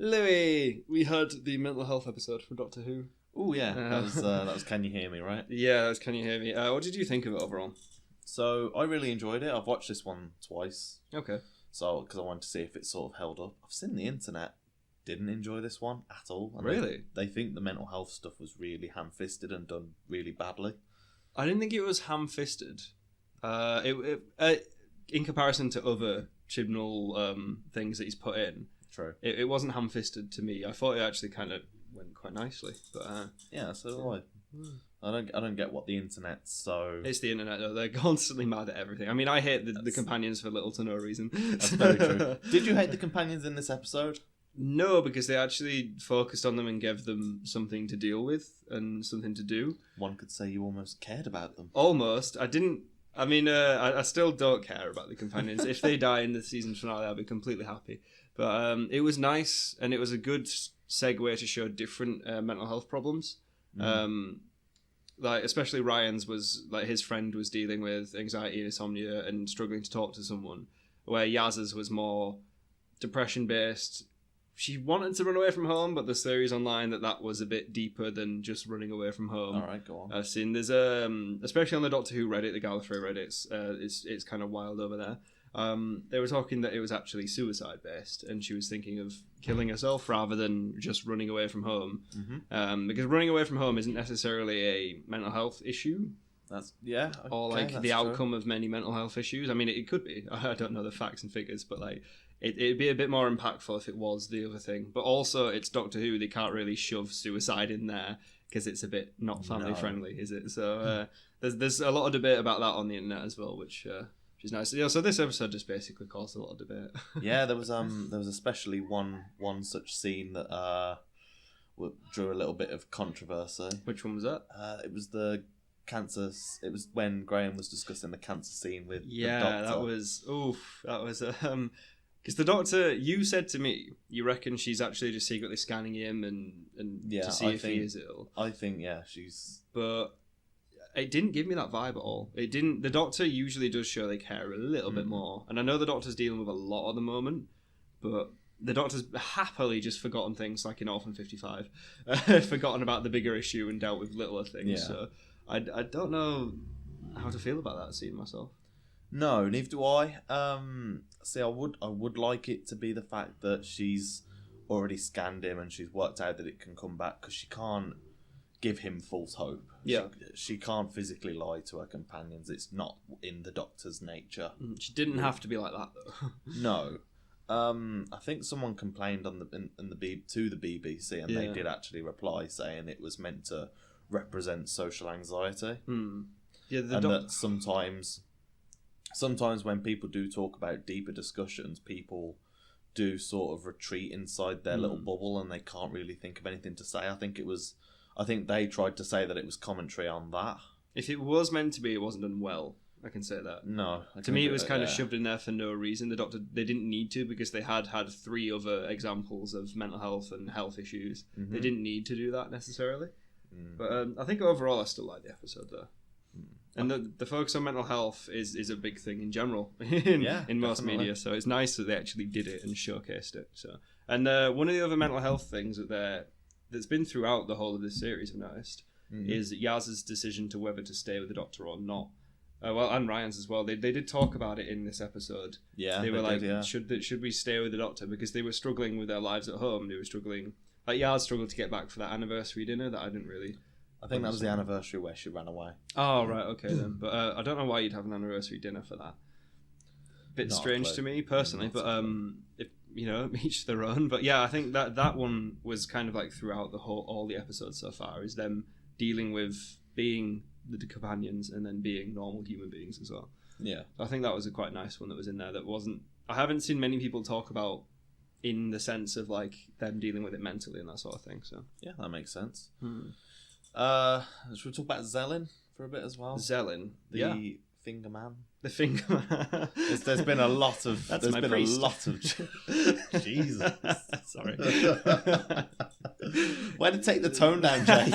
Louis, we had the mental health episode from Doctor Who. Oh yeah, that was Can You Hear Me, right? Yeah, that was Can You Hear Me. What did you think of it overall? So I really enjoyed it. I've watched this one twice. Okay. So because I wanted to see if it sort of held up. I've seen the internet didn't enjoy this one at all. And really? They think the mental health stuff was really ham-fisted and done really badly. I didn't think it was ham-fisted. In comparison to other Chibnall things that he's put in. True. It wasn't ham-fisted to me. I thought it actually kind of went quite nicely. But yeah, so I don't get what the internet's so... It's the internet, though. They're constantly mad at everything. I mean, I hate the companions for little to no reason. That's very true. Did you hate the companions in this episode? No, because they actually focused on them and gave them something to deal with and something to do. One could say you almost cared about them. Almost. I didn't... I mean, I still don't care about the companions. If they die in the season finale, I'll be completely happy. But it was nice, and it was a good segue to show different mental health problems. Like, especially Ryan's was, like, his friend was dealing with anxiety and insomnia and struggling to talk to someone, where Yaz's was more depression-based. She wanted to run away from home, but there's theories online that was a bit deeper than just running away from home. All right, go on. I've seen there's especially on the Doctor Who Reddit, the Gallifrey Reddit, it's kind of wild over there. They were talking that it was actually suicide based, and she was thinking of killing herself rather than just running away from home. Mm-hmm. Because running away from home isn't necessarily a mental health issue. Or like the outcome of many mental health issues. I mean, it could be. I don't know the facts and figures, but like it'd be a bit more impactful if it was the other thing. But also, it's Doctor Who. They can't really shove suicide in there because it's a bit not family friendly, is it? So there's a lot of debate about that on the internet as well, which is nice. Yeah, so this episode just basically caused a lot of debate. Yeah, there was especially one such scene that drew a little bit of controversy. Which one was that? It was the cancer. It was when Graham was discussing the cancer scene with the doctor. Yeah, that was because the doctor, you said to me, you reckon she's actually just secretly scanning him and to see if he is ill. I think she's. But it didn't give me that vibe at all. It didn't. The doctor usually does show they care a little bit more, and I know the doctor's dealing with a lot at the moment, but the doctor's happily just forgotten things like in Orphan 55, forgotten about the bigger issue and dealt with littler things. Yeah. So I don't know how to feel about that scene myself. No, neither do I. See, I would like it to be the fact that she's already scanned him and she's worked out that it can come back, because she can't give him false hope. Yeah. She can't physically lie to her companions. It's not in the Doctor's nature. She didn't have to be like that, though. No. I think someone complained to the BBC, and they did actually reply saying it was meant to represent social anxiety. Yeah, that sometimes when people do talk about deeper discussions, people do sort of retreat inside their little bubble and they can't really think of anything to say. I think they tried to say that it was commentary on that. If it was meant to be, it wasn't done well. I can say that. No. To me, it was kind of shoved in there for no reason. The doctor, they didn't need to, because they had 3 other examples of mental health and health issues. Mm-hmm. They didn't need to do that necessarily. But I think overall, I still like the episode though. And the focus on mental health is a big thing in general in most media. So it's nice that they actually did it and showcased it. So, and one of the other mental health things that's been throughout the whole of this series, I've noticed, is Yaz's decision to whether to stay with the Doctor or not. And Ryan's as well. They did talk about it in this episode. Yeah, they were like, should we stay with the Doctor? Because they were struggling with their lives at home. They were struggling. Like Yaz struggled to get back for that anniversary dinner that I didn't really. I think that was the anniversary where she ran away. Oh right, okay then. But I don't know why you'd have an anniversary dinner for that. Bit strange to me personally, but if each their own. But yeah, I think that one was kind of like throughout all the episodes so far, is them dealing with being the companions and then being normal human beings as well. Yeah, I think that was a quite nice one that was in there. That wasn't. I haven't seen many people talk about in the sense of like them dealing with it mentally and that sort of thing. So yeah, that makes sense. Should we talk about Zellin for a bit as well? Zellin, the finger man. The finger man. There's been a lot of. That's my priest. Jesus. Sorry. Way to take the tone down, Jake.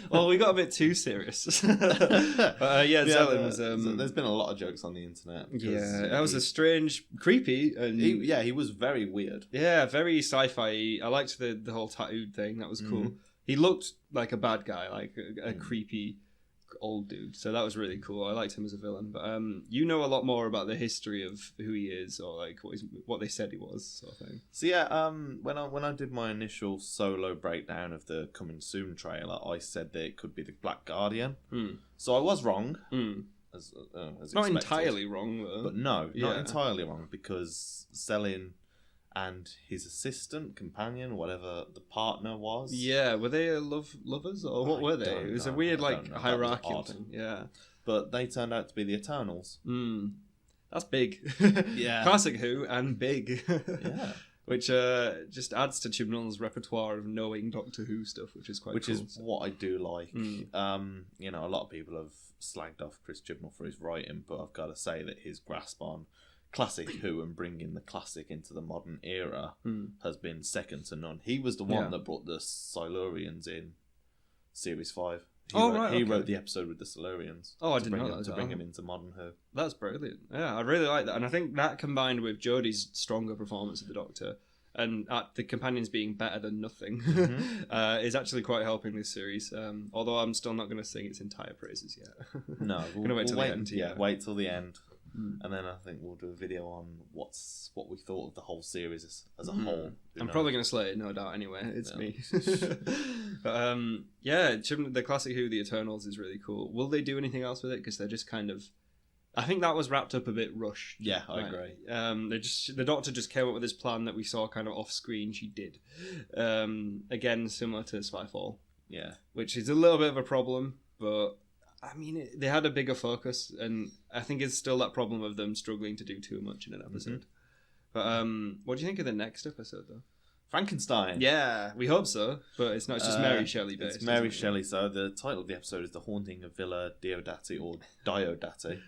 Well, we got a bit too serious. But yeah, Zelen was. There's been a lot of jokes on the internet. Yeah, that was a strange, creepy, and he was very weird. Yeah, very sci-fi. I liked the whole tattooed thing. That was cool. He looked like a bad guy, like a creepy old dude. So that was really cool. I liked him as a villain. But you know a lot more about the history of who he is, or like what they said he was, sort of thing. So yeah, when I did my initial solo breakdown of the Coming Soon trailer, I said that it could be the Black Guardian. So I was wrong. As not expected. Entirely wrong, though. But no, not entirely wrong, because Selin and his assistant, companion, whatever the partner was. Yeah, were they lovers, or what were they? It was a weird, like, hierarchical thing. Yeah. But they turned out to be the Eternals. That's big. Yeah. Classic Who, and big. Yeah. Which just adds to Chibnall's repertoire of knowing Doctor Who stuff, which is quite which cool. Is what I do like. You know, a lot of people have slagged off Chris Chibnall for his writing, but I've got to say that his grasp on classic Who and bringing the classic into the modern era has been second to none. He was the one that brought the Silurians in Series 5. He wrote the episode with the Silurians. Oh, I didn't know that. To bring him into modern Who. That's brilliant. Yeah, I really like that. And I think that combined with Jodie's stronger performance of the Doctor and the companions being better than nothing is actually quite helping this series. Although I'm still not going to sing its entire praises yet. No, we'll wait till the end. Yeah, wait till the end. And then I think we'll do a video on what we thought of the whole series as a whole. I'm probably going to slay it, no doubt, anyway. It's me. But yeah, the classic Who, the Eternals, is really cool. Will they do anything else with it? Because they're just kind of... I think that was wrapped up a bit rushed. Yeah, I agree. The Doctor just came up with this plan that we saw kind of off-screen. She did. Again, similar to Spyfall. Yeah. Which is a little bit of a problem, but... I mean, they had a bigger focus, and I think it's still that problem of them struggling to do too much in an episode. But what do you think of the next episode, though? Frankenstein. Yeah, we hope so, but it's not. It's just Mary Shelley based. It's Mary Shelley. So the title of the episode is The Haunting of Villa Diodati or Diodati.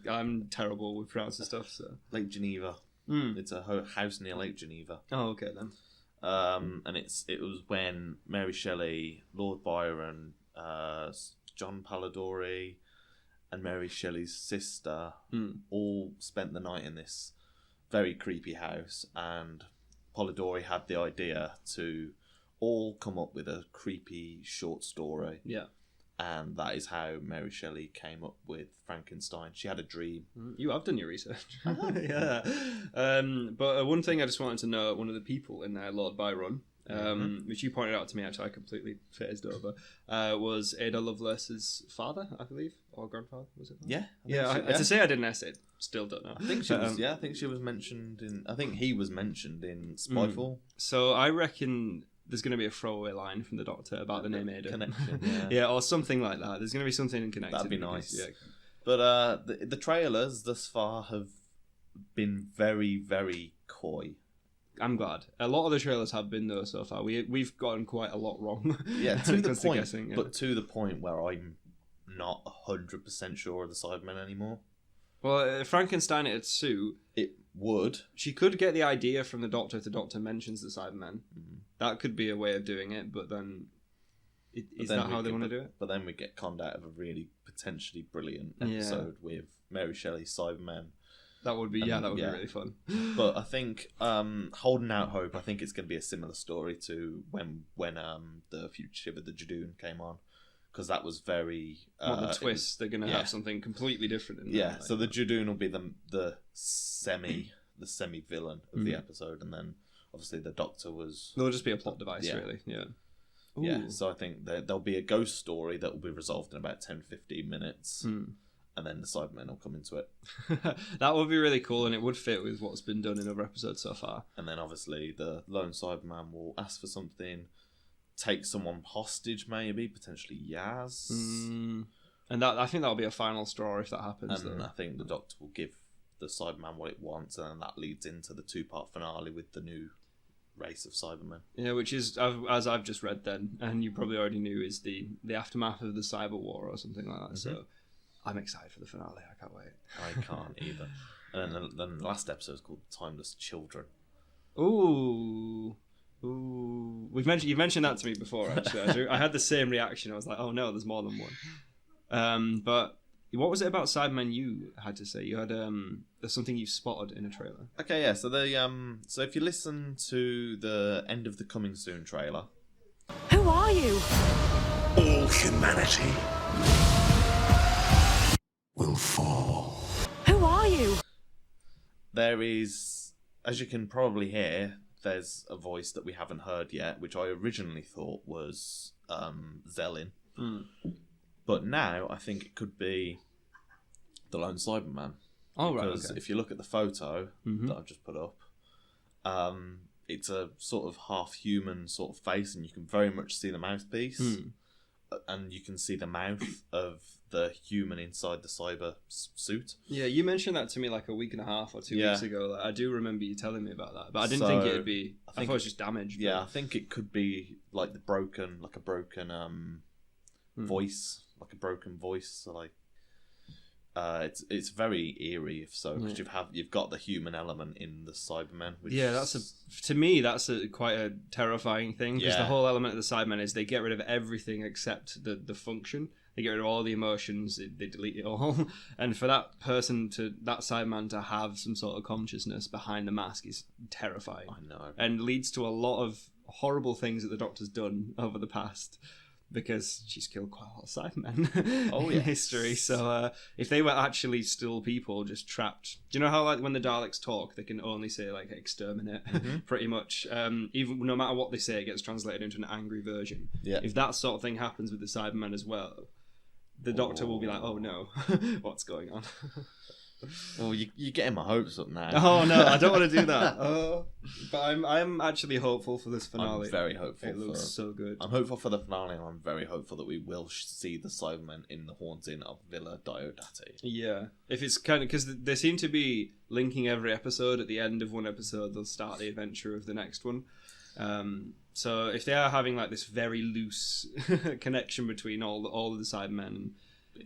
I'm terrible with pronouncing stuff. So Lake Geneva. It's a house near Lake Geneva. Oh, okay then. And it was when Mary Shelley, Lord Byron, John Polidori, and Mary Shelley's sister all spent the night in this very creepy house, and Polidori had the idea to all come up with a creepy short story. Yeah. And that is how Mary Shelley came up with Frankenstein. She had a dream. You have done your research. Yeah. But one thing I just wanted to know, one of the people in there, Lord Byron, which you pointed out to me, actually I completely phased over, was Ada Lovelace's father, I believe, or grandfather, was it? Yeah. To say I did an essay, still don't know. I think she was. I think she was mentioned in. I think he was mentioned in Spyfall. So I reckon there's going to be a throwaway line from the Doctor about the name Ada. Connection. Yeah, or something like that. There's going to be something connected. That'd be nice. Yeah. But the trailers thus far have been very, very coy. I'm glad. A lot of the trailers have been, though, so far. We've gotten quite a lot wrong. Yeah, to the point. But to the point where I'm not 100% sure of the Sidemen anymore. Well, Frankenstein it'd suit. It would. She could get the idea from the Doctor if the Doctor mentions the Sidemen. That could be a way of doing it, but then... Is that how they want to do it? But then we get conned out of a really potentially brilliant episode with Mary Shelley's Sidemen. That would be be really fun. But I think holding out hope. I think it's going to be a similar story to when the Fugitive of the Judoon came on, because that was very the twist. They're going to have something completely different. So the Judoon will be the semi villain of the episode, and then obviously the Doctor was. There'll just be a plot device, really. Yeah. Ooh. Yeah. So I think there'll be a ghost story that will be resolved in about 10-15 minutes. And then the Sidemen will come into it. That would be really cool, and it would fit with what's been done in other episodes so far. And then obviously the lone Sideman will ask for something, take someone hostage, maybe potentially Yaz. And I think that'll be a final straw if that happens. And I think the Doctor will give the Sideman what it wants, and then that leads into the 2-part finale with the new race of Cybermen. Yeah, which is, as I've just read then, and you probably already knew, is the aftermath of the Cyber War or something like that. So I'm excited for the finale. I can't wait. I can't either. And then the last episode is called Timeless Children. Ooh. Ooh, you've mentioned that to me before. Actually, I had the same reaction. I was like, oh no, there's more than one. But what was it about Sidemen you had to say? You had there's something you spotted in a trailer. Okay, yeah. So so if you listen to the end of the Coming Soon trailer. Who are you? All humanity will fall. Who are you? There is, as you can probably hear, there's a voice that we haven't heard yet, which I originally thought was Zellin. But now I think it could be the Lone Cyberman. Oh, right. Because if you look at the photo that I've just put up, it's a sort of half-human sort of face, and you can very much see the mouthpiece. And you can see the mouth of the human inside the cyber suit. Yeah, you mentioned that to me like a week and a half or 2 weeks ago. Like, I do remember you telling me about that, but I didn't think it'd be. I thought it was just damage. Yeah, I think it could be like a broken voice, like a broken voice. So like, it's very eerie if so, because you've got the human element in the Cybermen. Which to me that's quite a terrifying thing, because the whole element of the Cybermen is they get rid of everything except the function. They get rid of all the emotions, they delete it all. And for that Cyberman to have some sort of consciousness behind the mask is terrifying. I know. And leads to a lot of horrible things that the Doctor's done over the past, because she's killed quite a lot of Sidemen in history. So if they were actually still people just trapped... Do you know how like when the Daleks talk, they can only say like exterminate, pretty much. Even no matter what they say, it gets translated into an angry version. Yeah. If that sort of thing happens with the Cybermen as well, the Doctor will be like, oh no, what's going on? Well, you're getting my hopes up now. Oh no, I don't want to do that. But I'm actually hopeful for this finale. I'm very hopeful. It looks so good. I'm hopeful for the finale, and I'm very hopeful that we will see the Cybermen in the haunting of Villa Diodati. Yeah, if it's kind of, because they seem to be linking every episode. At the end of one episode, they'll start the adventure of the next one. So if they are having like this very loose connection between all of the Cybermen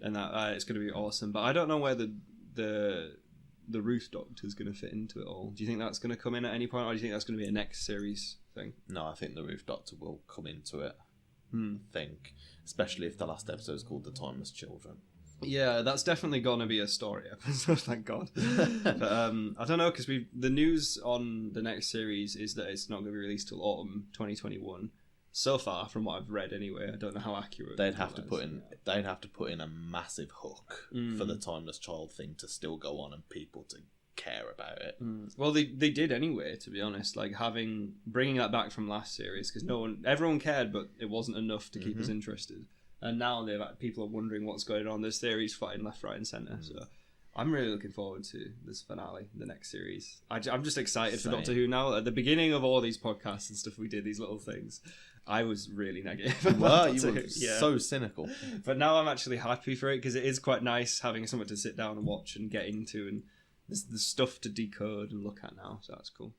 and that, it's going to be awesome. But I don't know where the Ruth Doctor's going to fit into it all. Do you think that's going to come in at any point, or do you think that's going to be a next series thing? No, I think the Ruth Doctor will come into it. I think, especially if the last episode is called The Timeless Children. Yeah, that's definitely going to be a story episode, thank God. But I don't know, because the news on the next series is that it's not going to be released till autumn 2021. So far, from what I've read anyway, I don't know how accurate. They'd have to put in a massive hook for the Timeless Child thing to still go on and people to care about it. Well, they did anyway, to be honest. Like bringing that back from last series, because everyone cared, but it wasn't enough to keep us interested. And now people are wondering what's going on. There's theories flying left, right, and centre. So I'm really looking forward to this finale, the next series. I'm just excited for Doctor Who now. At the beginning of all these podcasts and stuff we did, these little things, I was really negative. Well, you were so cynical. But now I'm actually happy for it, because it is quite nice having something to sit down and watch and get into, and there's stuff to decode and look at now, so that's cool.